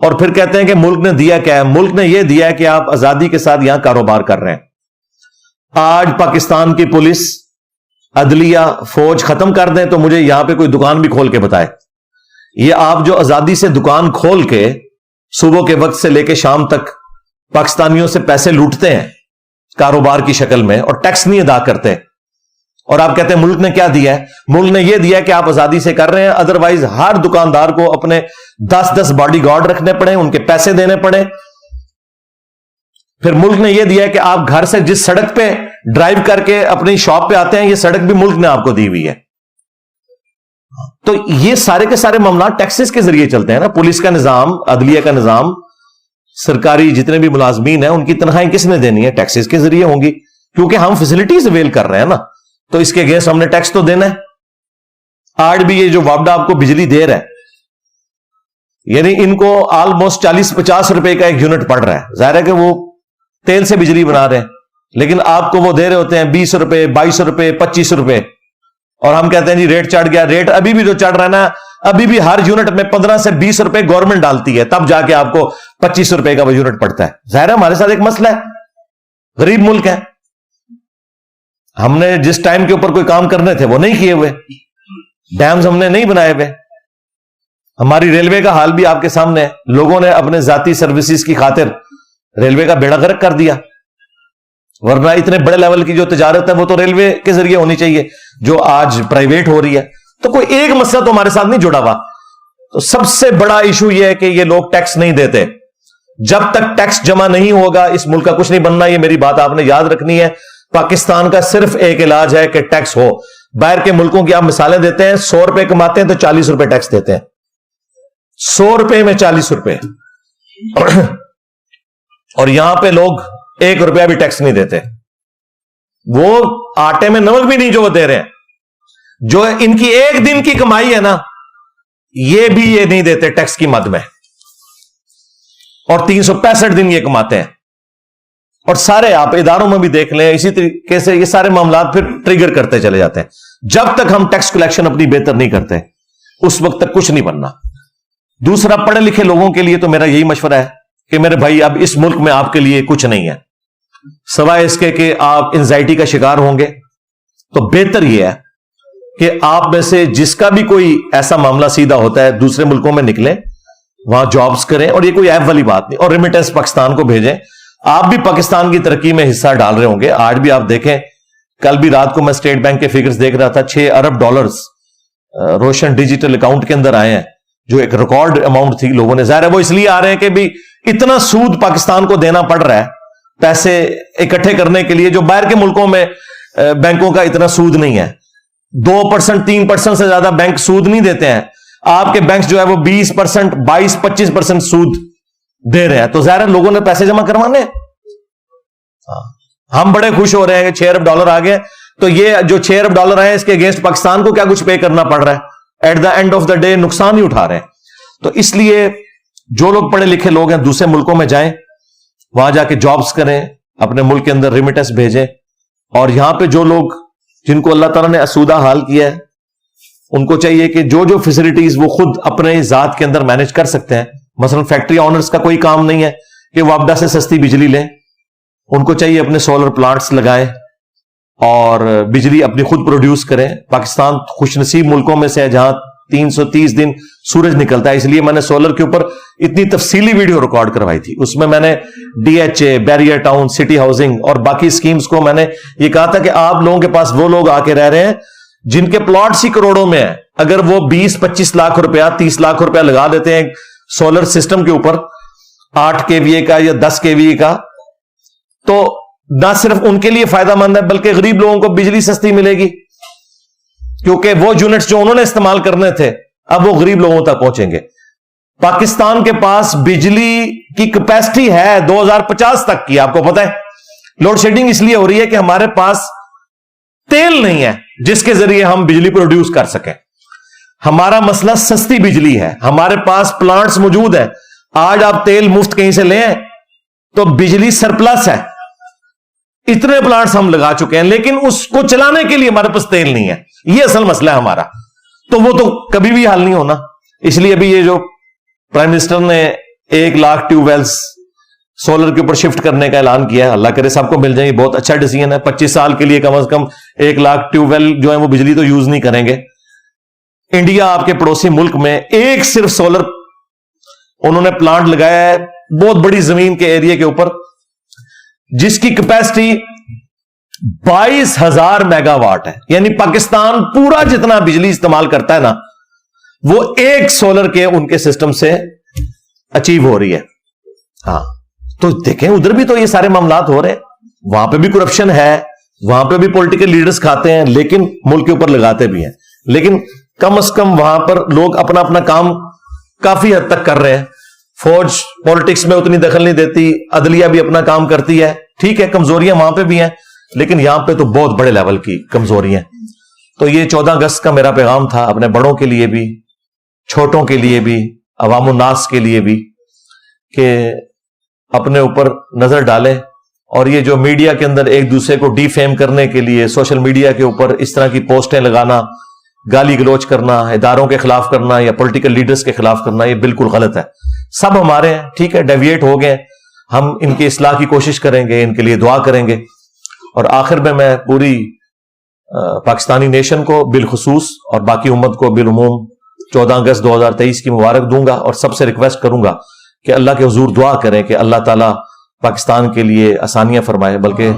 اور پھر کہتے ہیں کہ ملک نے دیا کیا ہے؟ ملک نے یہ دیا ہے کہ آپ آزادی کے ساتھ یہاں کاروبار کر رہے ہیں. آج پاکستان کی پولیس، عدلیہ، فوج ختم کر دیں تو مجھے یہاں پہ کوئی دکان بھی کھول کے بتائے. یہ آپ جو آزادی سے دکان کھول کے صبح کے وقت سے لے کے شام تک پاکستانیوں سے پیسے لوٹتے ہیں کاروبار کی شکل میں اور ٹیکس نہیں ادا کرتے، اور آپ کہتے ہیں ملک نے کیا دیا ہے؟ ملک نے یہ دیا کہ آپ آزادی سے کر رہے ہیں، ادروائز ہر دکاندار کو اپنے 10 باڈی گارڈ رکھنے پڑے، ان کے پیسے دینے پڑے. پھر ملک نے یہ دیا کہ آپ گھر سے جس سڑک پہ ڈرائیو کر کے اپنی شاپ پہ آتے ہیں، یہ سڑک بھی ملک نے آپ کو دی ہوئی ہے. تو یہ سارے کے سارے معاملات ٹیکسز کے ذریعے چلتے ہیں نا. پولیس کا نظام، عدلیہ کا نظام، سرکاری جتنے بھی ملازمین ہیں ان کی تنخواہیں کس نے دینی ہے؟ ٹیکسز کے ذریعے ہوں گی، کیونکہ ہم فیسلٹیز اویل کر رہے ہیں نا، تو اس کے اگینسٹ ہم نے ٹیکس تو دینا ہے. آج بھی یہ جو وابڈا آپ کو بجلی دے رہا ہے، یعنی ان کو آلموسٹ 40-50 روپے کا ایک یونٹ پڑ رہا ہے. ظاہر ہے کہ وہ تیل سے بجلی بنا رہے ہیں، لیکن آپ کو وہ دے رہے ہوتے ہیں 20 روپے، 22 روپے، 25 روپے، اور ہم کہتے ہیں جی ریٹ چڑھ گیا. ریٹ ابھی بھی جو چڑھ رہا ہے نا، ابھی بھی ہر یونٹ میں 15 سے 20 روپے گورنمنٹ ڈالتی ہے، تب جا کے آپ کو 25 روپے کا وہ یونٹ پڑتا ہے. ظاہر ہے ہمارے ساتھ ایک مسئلہ ہے، غریب ملک ہے. ہم نے جس ٹائم کے اوپر کوئی کام کرنے تھے وہ نہیں کیے ہوئے، ڈیمز ہم نے نہیں بنائے ہوئے. ہماری ریلوے کا حال بھی آپ کے سامنے ہے. لوگوں نے اپنے ذاتی سروسز کی خاطر ریلوے کا بیڑا غرق کر دیا، ورنہ اتنے بڑے لیول کی جو تجارت ہے وہ تو ریلوے کے ذریعے ہونی چاہیے، جو آج پرائیویٹ ہو رہی ہے. تو کوئی ایک مسئلہ تو ہمارے ساتھ نہیں جڑا ہوا. تو سب سے بڑا ایشو یہ ہے کہ یہ لوگ ٹیکس نہیں دیتے. جب تک ٹیکس جمع نہیں ہوگا اس ملک کا کچھ نہیں بننا. یہ میری بات آپ نے یاد رکھنی ہے. پاکستان کا صرف ایک علاج ہے کہ ٹیکس ہو. باہر کے ملکوں کی آپ مثالیں دیتے ہیں، 100 روپے کماتے ہیں تو 40 روپے ٹیکس دیتے ہیں. 100 روپے میں 40 روپے. اور یہاں پہ لوگ 1 روپیہ بھی ٹیکس نہیں دیتے. وہ آٹے میں نمک بھی نہیں جو وہ دے رہے ہیں. جو ان کی ایک دن کی کمائی ہے نا، یہ بھی یہ نہیں دیتے ٹیکس کی مد میں، اور 365 دن یہ کماتے ہیں. اور سارے آپ اداروں میں بھی دیکھ لیں، اسی طریقے سے یہ سارے معاملات پھر ٹریگر کرتے چلے جاتے ہیں. جب تک ہم ٹیکس کلیکشن اپنی بہتر نہیں کرتے اس وقت تک کچھ نہیں بننا. دوسرا، پڑھے لکھے لوگوں کے لیے تو میرا یہی مشورہ ہے کہ میرے بھائی اب اس ملک میں آپ کے لیے کچھ نہیں ہے سوائے اس کے کہ آپ انزائٹی کا شکار ہوں گے. تو بہتر یہ ہے کہ آپ میں سے جس کا بھی کوئی ایسا معاملہ سیدھا ہوتا ہے دوسرے ملکوں میں نکلیں، وہاں جابز کریں، اور یہ کوئی ایب والی بات نہیں. اور ریمیٹنس پاکستان کو بھیجیں. آپ بھی پاکستان کی ترقی میں حصہ ڈال رہے ہوں گے. آج بھی آپ دیکھیں، کل بھی رات کو میں اسٹیٹ بینک کے فگرز دیکھ رہا تھا، $6 ارب روشن ڈیجیٹل اکاؤنٹ کے اندر آئے ہیں، جو ایک ریکارڈ اماؤنٹ تھی. لوگوں نے، ظاہر ہے وہ اس لیے آ رہے ہیں کہ بھی اتنا سود پاکستان کو دینا پڑ رہا ہے پیسے اکٹھے کرنے کے لیے، جو باہر کے ملکوں میں بینکوں کا اتنا سود نہیں ہے. 2%، 3% سے زیادہ بینک سود نہیں دیتے ہیں. آپ کے بینک جو ہے وہ 20%، 22-25% سود دے رہے ہیں. تو ظاہر ہے لوگوں نے پیسے جمع کروانے. ہم بڑے خوش ہو رہے ہیں کہ $6 ارب آ گئے. تو یہ جو $6 ارب آئے، اس کے اگینسٹ پاکستان کو کیا کچھ پے کرنا پڑ رہا ہے؟ At the end of the day نقصان ہی اٹھا رہے ہیں. تو اس لیے جو لوگ پڑھے لکھے لوگ ہیں دوسرے ملکوں میں جائیں، وہاں جا کے جابز کریں، اپنے ملک کے اندر ریمیٹنس بھیجیں. اور یہاں پہ جو لوگ جن کو اللہ تعالیٰ نے اسودہ حال کیا ہے، ان کو چاہیے کہ جو جو فیسلٹیز وہ خود اپنے ذات کے اندر مینج کر سکتے ہیں. مثلا فیکٹری آنرز کا کوئی کام نہیں ہے کہ وہ وابڈا سے سستی بجلی لیں. ان کو چاہیے اپنے سولر پلانٹس لگائیں اور بجلی اپنی خود پروڈیوس کریں. پاکستان خوش نصیب ملکوں میں سے ہے جہاں 330 دن سورج نکلتا ہے. اس لیے میں نے سولر کے اوپر اتنی تفصیلی ویڈیو ریکارڈ کروائی تھی. اس میں نے DHA، barrier town, city housing اور باقی سکیمز کو میں نے یہ کہا تھا کہ آپ لوگوں کے پاس وہ لوگ آ کے رہ رہے ہیں جن کے پلاٹس ہی کروڑوں میں ہیں. اگر وہ 20-25 لاکھ روپیہ، 30 لاکھ روپیہ لگا دیتے ہیں سولر سسٹم کے اوپر 8 kVA کا یا 10 kVA کا، تو نہ صرف ان کے لیے فائدہ مند ہے بلکہ غریب لوگوں کو بجلی سستی ملے گی، کیونکہ وہ یونٹس جو انہوں نے استعمال کرنے تھے اب وہ غریب لوگوں تک پہنچیں گے. پاکستان کے پاس بجلی کی کیپیسٹی ہے 2050 تک کی. آپ کو پتہ ہے لوڈ شیڈنگ اس لیے ہو رہی ہے کہ ہمارے پاس تیل نہیں ہے جس کے ذریعے ہم بجلی پروڈیوس کر سکیں. ہمارا مسئلہ سستی بجلی ہے. ہمارے پاس پلانٹس موجود ہیں. آج آپ تیل مفت کہیں سے لیں تو بجلی سرپلس ہے. اتنے پلانٹس ہم لگا چکے ہیں لیکن اس کو چلانے کے لیے ہمارے پاس تیل نہیں ہے. یہ اصل مسئلہ ہے ہمارا. تو وہ تو کبھی بھی حل نہیں ہونا. اس لیے ابھی یہ جو پرائم منسٹر نے 1,00,000 ٹیوب ویلز سولر کے اوپر شفٹ کرنے کا اعلان کیا ہے. اللہ کرے سب کو مل جائیں, بہت اچھا ڈیسیژن ہے. 25 سال کے لیے کم از کم 1,00,000 ٹیوب ویل جو ہے وہ بجلی تو یوز نہیں کریں گے. انڈیا آپ کے پڑوسی ملک میں ایک صرف سولر انہوں نے پلانٹ لگایا ہے بہت بڑی زمین کے ایریا کے اوپر, جس کی کیپیسٹی 22,000 میگا واٹ ہے. یعنی پاکستان پورا جتنا بجلی استعمال کرتا ہے نا, وہ ایک سولر کے ان کے سسٹم سے اچیو ہو رہی ہے. ہاں تو دیکھیں ادھر بھی تو یہ سارے معاملات ہو رہے ہیں. وہاں پہ بھی کرپشن ہے, وہاں پہ بھی پولیٹیکل لیڈرز کھاتے ہیں, لیکن ملک کے اوپر لگاتے بھی ہیں. لیکن کم از کم وہاں پر لوگ اپنا اپنا کام کافی حد تک کر رہے ہیں. فوج پالیٹکس میں اتنی دخل نہیں دیتی, عدلیہ بھی اپنا کام کرتی ہے. ٹھیک ہے کمزوریاں وہاں پہ بھی ہیں, لیکن یہاں پہ تو بہت بڑے لیول کی کمزوریاں. تو یہ 14 اگست کا میرا پیغام تھا اپنے بڑوں کے لیے بھی, چھوٹوں کے لیے بھی, عوام الناس کے لیے بھی, کہ اپنے اوپر نظر ڈالیں. اور یہ جو میڈیا کے اندر ایک دوسرے کو ڈی فیم کرنے کے لیے سوشل میڈیا کے اوپر اس طرح کی پوسٹیں لگانا, گالی گلوچ کرنا, اداروں کے خلاف کرنا یا پولیٹیکل لیڈرز کے خلاف کرنا, یہ بالکل غلط ہے. سب ہمارے ہیں, ٹھیک ہے ڈیویٹ ہو گئے, ہم ان کی اصلاح کی کوشش کریں گے, ان کے لیے دعا کریں گے. اور آخر میں پوری پاکستانی نیشن کو بالخصوص اور باقی امت کو بالعموم 14 اگست 2023 کی مبارک دوں گا, اور سب سے ریکویسٹ کروں گا کہ اللہ کے حضور دعا کریں کہ اللہ تعالیٰ پاکستان کے لیے آسانیاں فرمائے. بلکہ